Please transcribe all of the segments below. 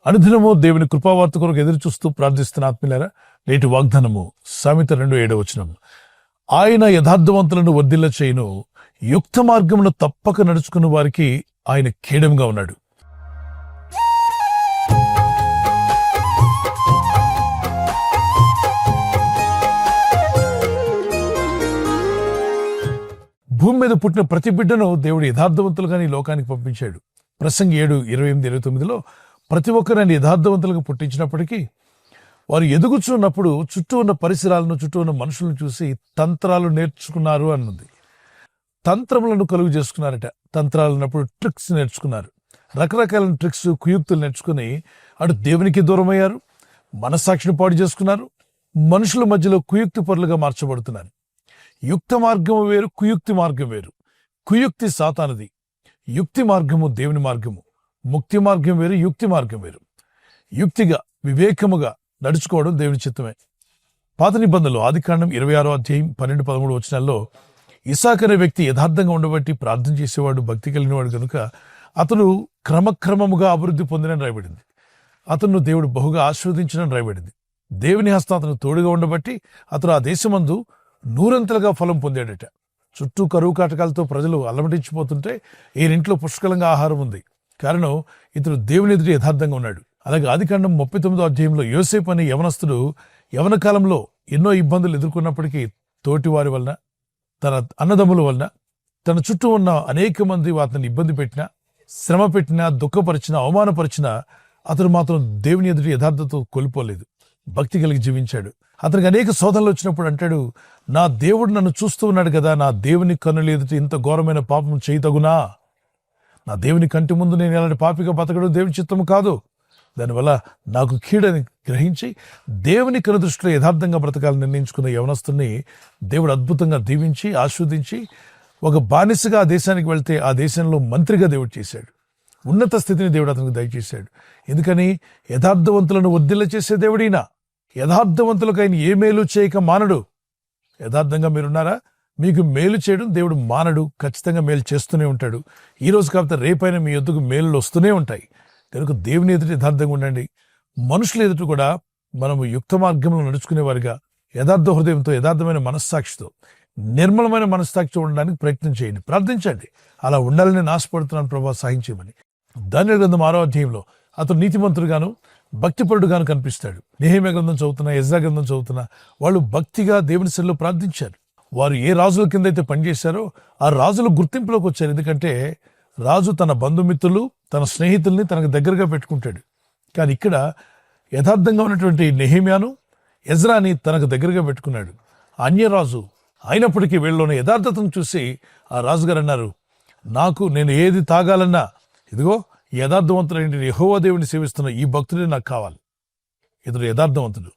అనుదినము దేవుని కృపావార్త కొరకు ఎదురు చూస్తూ ప్రార్థిస్తున్న ఆత్మీయులారా, నేటి వాగ్దానము సామెత 2:7. ఆయన యథార్థవంతులను వర్ధిల్ల చేయును, యుక్త మార్గమును తప్పక నడుచుకున్న వారికి ఆయన కేడముగా ఉన్నాడు. భూమి మీద పుట్టిన ప్రతి బిడ్డను దేవుడు యథార్థవంతులుగా ఈ లోకానికి పంపించాడు. ప్రసంగి 7:28-29 ప్రతి ఒక్కరిని యథార్థవంతులుగా పుట్టించినప్పటికీ వారు ఎదుగుచున్నప్పుడు చుట్టూ ఉన్న పరిసరాలను, చుట్టూ ఉన్న మనుషులను చూసి తంత్రాలు నేర్చుకున్నారు అన్నది. తంత్రములను కలుగు చేసుకున్నారట. తంత్రాలు అన్నప్పుడు ట్రిక్స్ నేర్చుకున్నారు. రకరకాల ట్రిక్స్, కుయుక్తులు నేర్చుకుని అటు దేవునికి దూరమయ్యారు, మనస్సాక్షిని పాడు చేసుకున్నారు, మనుషుల మధ్యలో కుయుక్తి పరులుగా మార్చబడుతున్నారు. యుక్త మార్గము వేరు, కుయుక్తి మార్గం వేరు. కుయుక్తి సాతానుది, యుక్తి మార్గము దేవుని మార్గము. ముక్తి మార్గం వేరు, యుక్తి మార్గం వేరు. యుక్తిగా, వివేకముగా నడుచుకోవడం దేవుని చిత్తమే. పాత నిబంధనలు ఆదికాండం 26:12-13 ఇస్సాకు అనే వ్యక్తి యథార్థంగా ఉండబట్టి ప్రార్థన చేసేవాడు, భక్తి కలిగినవాడు కనుక అతను క్రమక్రమముగా అభివృద్ధి పొందినని రాయబడింది. అతను దేవుడు బహుగా ఆశీర్వదించినని రాయబడింది. దేవుని హస్తం అతను తోడుగా ఉండబట్టి అతను ఆ దేశమందు నూరంతలుగా ఫలం పొందాడట. చుట్టూ కరువు కాటకాలతో ప్రజలు అల్లమటించిపోతుంటే ఈయనింట్లో పుష్కలంగా ఆహారం ఉంది. కారణం, ఇతడు దేవుని ఎదుటి యథార్థంగా ఉన్నాడు. అలాగే ఆదికాండం 39 యోసేపు అనే యవనస్తుడు యవన కాలంలో ఎన్నో ఇబ్బందులు ఎదుర్కొన్నప్పటికీ తోటివారి వలన, తన అన్నదమ్ముల వలన, తన చుట్టూ ఉన్న అనేక మంది అతన్ని ఇబ్బంది పెట్టినా, శ్రమ పెట్టినా, దుఃఖపరిచినా, అవమానపరిచినా అతను మాత్రం దేవుని ఎదుటి యథార్థతో కోల్పోలేదు. భక్తి కలిగి జీవించాడు. అతనికి అనేక శోధనలు వచ్చినప్పుడు అంటాడు, నా దేవుడు నన్ను చూస్తూ ఉన్నాడు కదా, నా దేవుని కన్నులు ఎదుటి ఇంత ఘోరమైన పాపం చేయతగునా? నా దేవుని కంటి ముందు నేను ఎలాంటి పాపిగా బతకడం దేవుని చిత్తము కాదు. దానివల్ల నాకు కీడని గ్రహించి దేవుని కను దృష్టిలో యథార్థంగా బ్రతకాలని నిర్ణయించుకున్న యవనస్తుని దేవుడు అద్భుతంగా దీవించి ఆస్వాదించి ఒక బానిసగా ఆ దేశానికి వెళ్తే ఆ దేశంలో మంత్రిగా దేవుడు చేశాడు. ఉన్నత స్థితిని దేవుడు అతనికి దయచేశాడు. ఎందుకని? యథార్థవంతులను వర్ధిల్ల చేసే దేవుడినా. యథార్థవంతులకు ఆయన ఏ మేలు చేయక మానడు. యథార్థంగా మీరున్నారా? మీకు మేలు చేయడం దేవుడు మానడు. ఖచ్చితంగా మేలు చేస్తూనే ఉంటాడు. ఈ రోజు కాకపోతే రేపైనా మీ ఎదుగు మేలు వస్తూనే ఉంటాయి. కనుక దేవుని ఎదుటి యథార్థంగా ఉండండి. మనుషుల ఎదుటి కూడా మనము యుక్త మార్గంలో నడుచుకునేవారిగా యథార్థ హృదయంతో, యథార్థమైన మనస్సాక్షితో, నిర్మలమైన మనస్సాక్షితో ఉండడానికి ప్రయత్నం చేయండి, ప్రార్థించండి. అలా ఉండాలని నేను ఆశపడుతున్నాను, ప్రభా సహాయించమని. దానియేలు గ్రంథం 6 అతను నీతిమంతుడుగాను భక్తిపరుడుగాను కనిపిస్తాడు. నెహెమ్యా గ్రంథం చదువుతున్నా, ఎజ్రా గ్రంథం చదువుతున్నా వాళ్ళు భక్తిగా దేవుని సన్నిధిలో ప్రార్థించారు. వారు ఏ రాజుల కింద అయితే పనిచేశారో ఆ రాజులు గుర్తింపులోకి వచ్చారు. ఎందుకంటే రాజు తన బంధుమిత్రులు, తన స్నేహితుల్ని తనకు దగ్గరగా పెట్టుకుంటాడు. కానీ ఇక్కడ యథార్థంగా ఉన్నటువంటి నెహెమ్యాను, ఎజ్రాని తనకు దగ్గరగా పెట్టుకున్నాడు. అన్యరాజు అయినప్పటికీ వీళ్ళలోని యథార్థతను చూసి ఆ రాజుగారు అన్నారు, నేను ఏది తాగాలన్నా ఇదిగో యథార్థవంతుడైన యెహోవా దేవుని సేవిస్తున్న ఈ భక్తుడే నాకు కావాలి. ఇతడు యథార్థవంతుడు.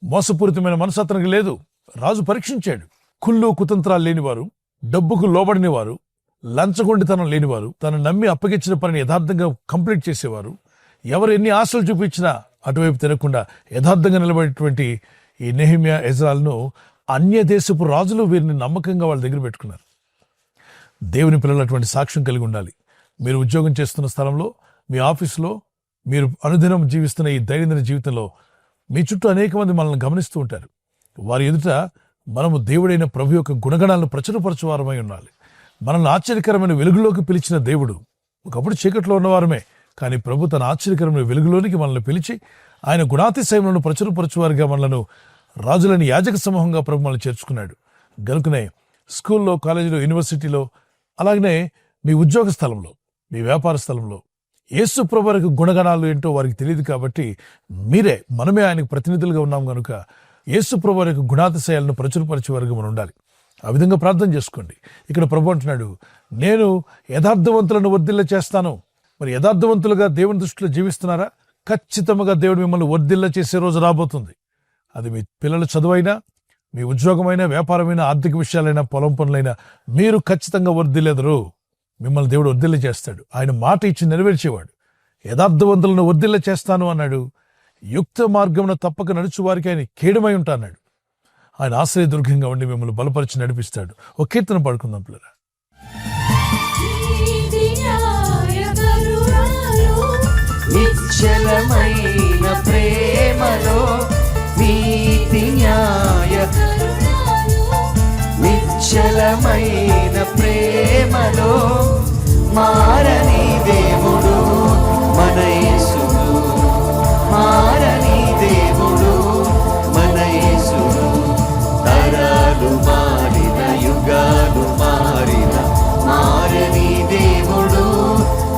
మోసపూరితమైన మనసు అతనికి లేదు. రాజు పరీక్షించాడు. కుళ్ళు కుతంత్రాలు లేనివారు, డబ్బుకు లోబడిన వారు, లంచగొండితనం లేనివారు, తను నమ్మి అప్పగించిన పనిని యథార్థంగా కంప్లీట్ చేసేవారు, ఎవరు ఎన్ని ఆశలు చూపించినా అటువైపు తిరగకుండా యథార్థంగా నిలబడేటువంటి ఈ నెహెమ్యా, ఎజ్రాలను అన్య దేశపు రాజులు వీరిని నమ్మకంగా వాళ్ళ దగ్గర పెట్టుకున్నారు. దేవుని పిల్లలు అటువంటి సాక్ష్యం కలిగి ఉండాలి. మీరు ఉద్యోగం చేస్తున్న స్థలంలో, మీ ఆఫీసులో, మీరు అనుదినం జీవిస్తున్న ఈ దైనందిన జీవితంలో మీ చుట్టూ అనేక మంది మనల్ని గమనిస్తూ ఉంటారు. వారి ఎదుట మనము దేవుడైన ప్రభు యొక్క గుణగణాలను ప్రచురపరచువారమై ఉండాలి. మనల్ని ఆశ్చర్యకరమైన వెలుగులోకి పిలిచిన దేవుడు. ఒకప్పుడు చీకట్లో ఉన్నవారమే, కానీ ప్రభు తన ఆశ్చర్యకరమైన వెలుగులోనికి మనల్ని పిలిచి ఆయన గుణాతిశయములను ప్రచురపరచువారుగా మనలను రాజులని యాజక సమూహంగా ప్రభు మనల్ని చేర్చుకున్నాడు. గనుకనే స్కూల్లో, కాలేజీలో, యూనివర్సిటీలో, అలాగనే మీ ఉద్యోగ స్థలంలో, మీ వ్యాపార స్థలంలో యేసు ప్రభు వారికి గుణగణాలు ఏంటో వారికి తెలియదు. కాబట్టి మనమే ఆయనకు ప్రతినిధులుగా ఉన్నాం కనుక యేసు ప్రభు వారి యొక్క గుణాతిశయాలను ప్రచురపరిచే వరకు మనం ఉండాలి. ఆ విధంగా ప్రార్థన చేసుకోండి. ఇక్కడ ప్రభు అంటున్నాడు, నేను యథార్థవంతులను వర్ధిల్ల చేస్తాను. మరి యథార్థవంతులుగా దేవుని దృష్టిలో జీవిస్తున్నారా? ఖచ్చితంగా దేవుడు మిమ్మల్ని వర్ధిల్ల చేసే రోజు రాబోతుంది. అది మీ పిల్లల చదువైనా, మీ ఉద్యోగమైనా, వ్యాపారమైనా, ఆర్థిక విషయాలైనా, పొలం పనులైనా మీరు ఖచ్చితంగా వర్ధిల్లెదరు. మిమ్మల్ని దేవుడు వర్ధిల్ల చేస్తాడు. ఆయన మాట ఇచ్చి నెరవేర్చేవాడు. యథార్థవంతులను వర్ధిల్ల చేస్తాను అన్నాడు. యుక్త మార్గమున తప్పక నడుచు వారికి ఆయన కేడమై ఉంటా అన్నాడు. ఆయన ఆశ్రయదుర్గంగా ఉండి మిమ్మల్ని బలపరిచి నడిపిస్తాడు. ఒక కీర్తన పాడుకుందాం పిల్లరా. నిశ్చలమైన అచలమైన ప్రేమలో మారని దేవుడు మన యేసుడు, మారని దేవుడు మన యేసుడు. తరాలు మారిన, యుగాలు మారిన, మారని దేవుడు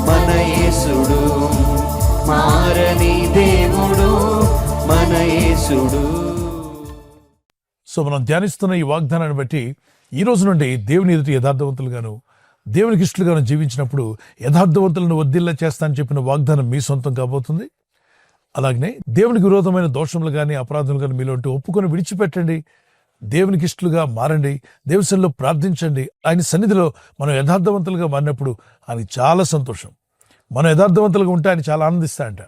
మన యేసుడు, మారని దేవుడు మన యేసుడు. సో మనం ధ్యానిస్తున్న ఈ వాగ్దానాన్ని బట్టి ఈ రోజు నుండి దేవుని ఎదుటి యథార్థవంతులుగాను, దేవునికి ఇష్టలుగాను జీవించినప్పుడు యథార్థవంతులను వర్ధిల్ల చేస్తా అని చెప్పిన వాగ్దానం మీ సొంతం కాబోతుంది. అలాగనే దేవునికి విరోధమైన దోషములు కానీ అపరాధములు కానీ మీలో ఉంటే ఒప్పుకొని విడిచిపెట్టండి. దేవునికి ఇష్టలుగా మారండి. దేవునిలో ప్రార్థించండి. ఆయన సన్నిధిలో మనం యథార్థవంతులుగా మారినప్పుడు ఆయనకి చాలా సంతోషం. మనం యథార్థవంతులుగా ఉంటే ఆయన చాలా ఆనందిస్తాడంట.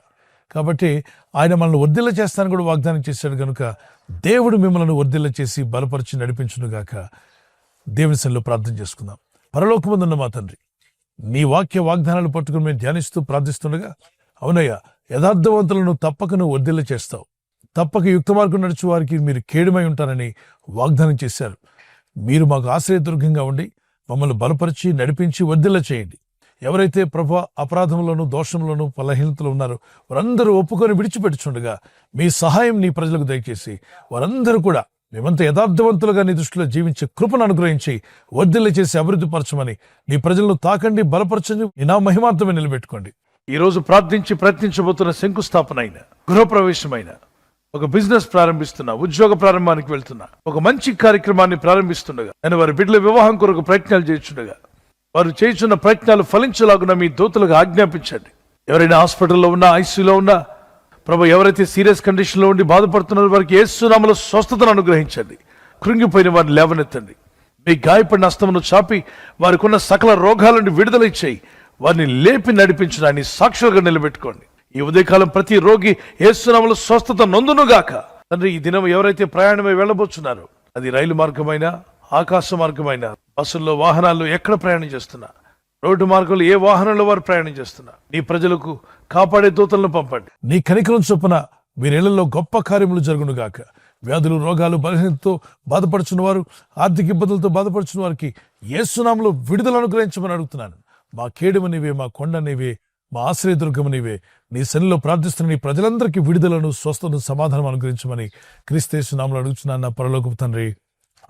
కాబట్టి ఆయన మనల్ని వర్ధిల్ల చేస్తానని కూడా వాగ్దానం చేశాడు కనుక దేవుడు మిమ్మల్ని వర్ధిల్ల చేసి బలపరిచి నడిపించునుగాక. దేవుని సన్నిధిలో ప్రార్థన చేసుకుందాం. పరలోకమందున్న మా తండ్రి, నీ వాక్య వాగ్దానాలు పట్టుకుని మేము ధ్యానిస్తూ ప్రార్థిస్తుండగా, అవునయ్యా, యథార్థవంతులను తప్పక నువ్వు వర్ధిల్ల చేస్తావు. తప్పక యుక్త మార్గం నడిచే వారికి మీరు కేడుమై ఉంటారని వాగ్దానం చేశారు. మీరు మాకు ఆశ్రయదుర్గంగా ఉండి మమ్మల్ని బలపరిచి నడిపించి వర్ధిల్ల చేయండి. ఎవరైతే ప్రభు అపరాధంలోనూ దోషంలోనూ బలహీనతలు ఉన్నారో వారందరూ ఒప్పుకొని విడిచిపెట్టుచుండగా మీ సహాయం నీ ప్రజలకు దయచేసి వారందరూ కూడా మేమంతా యథార్థవంతులుగా నీ దృష్టిలో జీవించే కృపను అనుగ్రహించి వర్ధిల్ల చేసి అభివృద్ధి పరచమని నీ ప్రజలను తాకండి, బలపరచండి, నీ నా మహిమార్థమే నిలబెట్టుకోండి. ఈ రోజు ప్రార్థించి ప్రయత్నించబోతున్న శంకుస్థాపన అయిన, గృహప్రవేశమైన, ఒక బిజినెస్ ప్రారంభిస్తున్నా, ఉద్యోగ ప్రారంభానికి వెళ్తున్నా, ఒక మంచి కార్యక్రమాన్ని ప్రారంభిస్తుండగా, నేను వారి బిడ్డల వివాహం కొరకు ప్రయత్నాలు చేస్తుండగా వారు చేస్తున్న ప్రయత్నాలు ఫలించలాగున మీ దూతలకు ఆజ్ఞాపించండి. ఎవరైనా హాస్పిటల్లో ఉన్నా, ఐసీయూలో ఉన్నా, ప్రభు ఎవరైతే సీరియస్ కండిషన్లో ఉండి బాధపడుతున్నారో వారికి యేసు నామములో స్వస్థతను అనుగ్రహించండి. కృంగిపోయిన వారిని లేవనెత్తండి. మీ గాయపడిన హస్తమును చాపి వారికి ఉన్న సకల రోగాల నుండి విడుదల ఇచ్చేయి. వారిని లేపి నడిపించడాన్ని సాక్షులుగా నిలబెట్టుకోండి. ఈ ఉదయకాలం ప్రతి రోగి యేసు నామములో స్వస్థత నొందునుగాక. తండ్రి, ఈ దినం ఎవరైతే ప్రయాణమై వెళ్ళబోతున్నారో, అది రైలు మార్గమైనా, ఆకాశ మార్గమైన, బస్సుల్లో, వాహనాల్లో ఎక్కడ ప్రయాణం చేస్తున్నా, రోడ్డు మార్గంలో ఏ వాహనంలో వారు ప్రయాణం చేస్తున్నా, నీ ప్రజలకు కాపాడే దూతలను పంపండి. నీ కనికరం చొప్పున వీరిళ్లలో గొప్ప కార్యములు జరుగునుగాక. వ్యాధులు, రోగాలు, బలహీనతతో బాధపడుచున్న వారు, ఆర్థిక ఇబ్బందులతో బాధపడుచున్న వారికి యేసు నామములో విడుదల అనుగ్రహించమని అడుగుతున్నాను. మా కేడుమ నీవే, మా కొండ నీవే, మా ఆశ్రయదుర్గము నీవే. నీ సన్నిధిలో ప్రార్థిస్తున్న నీ ప్రజలందరికీ విడుదలను, స్వస్థతను, సమాధానం అనుగ్రహించమని క్రీస్తు యేసు నామములో అడుగుతున్నాను నా పరలోకపు తండ్రి.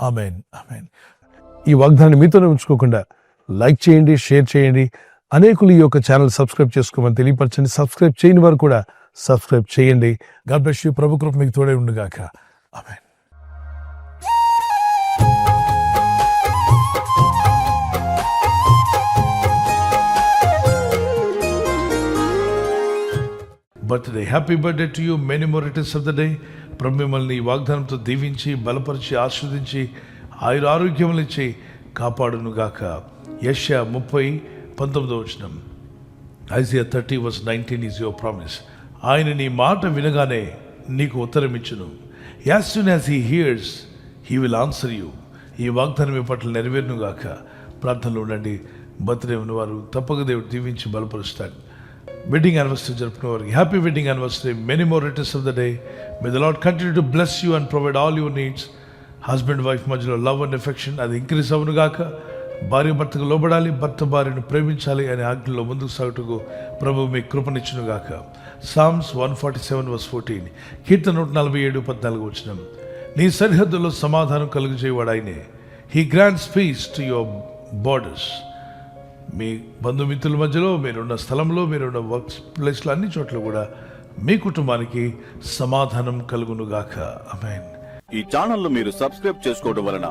Amen, amen. ఈ వాగ్దానాన్ని మీతోనే ఉంచుకోకుండా లైక్ చేయండి, షేర్ చేయండి. అనేకులు ఈ యొక్క ఛానల్ సబ్స్క్రైబ్ చేసుకోమని తెలియపరచండి. సబ్స్క్రైబ్ చేయని వారు కూడా సబ్స్క్రైబ్ చేయండి. God bless you. ప్రభు కృప మీకు తోడే ఉండుగాక. Amen. Birthday, happy birthday to you. Many more returns of the day. ప్రభు మిమ్మల్ని ఈ వాగ్దానంతో దీవించి, బలపరిచి, ఆస్వాదించి, ఆరోగ్యములు ఇచ్చి కాపాడునుగాక. యెషయా 30:19 Isaiah 30:19 is your promise. ఆయన నీ మాట వినగానే నీకు ఉత్తరం ఇచ్చును. As soon as he hears, he will answer you. ఈ వాగ్దానం మీ పట్ల నెరవేరునుగాక. ప్రార్థనలో ఉండండి. బర్త్డే ఉన్నవారు తప్పక దేవుడు దీవించి బలపరుస్తాడు. వెడ్డింగ్ యానివర్సరీ జరుపుకునే వారికి happy wedding anniversary. Many more returns of the day. May the lord continue to bless you and provide all your needs. Husband wife మధ్యలో లవ్ అండ్ ఎఫెక్షన్ అది ఇంక్రీజ్ అవునుగాక. భార్య భర్తకు లోబడాలి, భర్త భార్యను ప్రేమించాలి అనే ఆజ్ఞలో ముందుకు సాగుటకు ప్రభు మీ కృపనిచ్చునుగాక. Psalms 147:14 కీర్తన 147:14 నీ సరిహద్దులో సమాధానం కలుగజేయవాడు ఆయనే. He grants peace to your borders. మీ బంధుమిత్రుల మధ్యలో, మీరున్న స్థలంలో, మీరున్న వర్క్ ప్లేస్లో, అన్ని చోట్ల కూడా మీ కుటుంబానికి సమాధానం కలుగునుగాక. ఆమేన్. ఈ ఛానల్ మీరు సబ్స్క్రైబ్ చేసుకోవడం వలన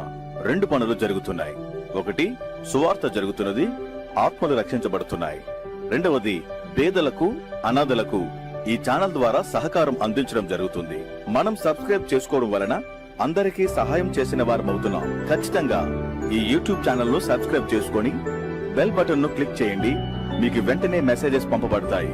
2 పనులు జరుగుతున్నాయి. ఒకటి, సువార్త జరుగుతున్నది, ఆత్మలు రక్షించబడుతున్నాయి. రెండవది, పేదలకు, అనాథలకు ఈ ఛానల్ ద్వారా సహకారం అందించడం జరుగుతుంది. మనం సబ్స్క్రైబ్ చేసుకోవడం వలన అందరికీ సహాయం చేసిన వారమవుతున్నాం. ఖచ్చితంగా ఈ యూట్యూబ్ ఛానల్ ను సబ్స్క్రైబ్ చేసుకొని బెల్ బటన్ ను క్లిక్ చేయండి. మీకు వెంటనే మెసేజెస్ పంపబడతాయి.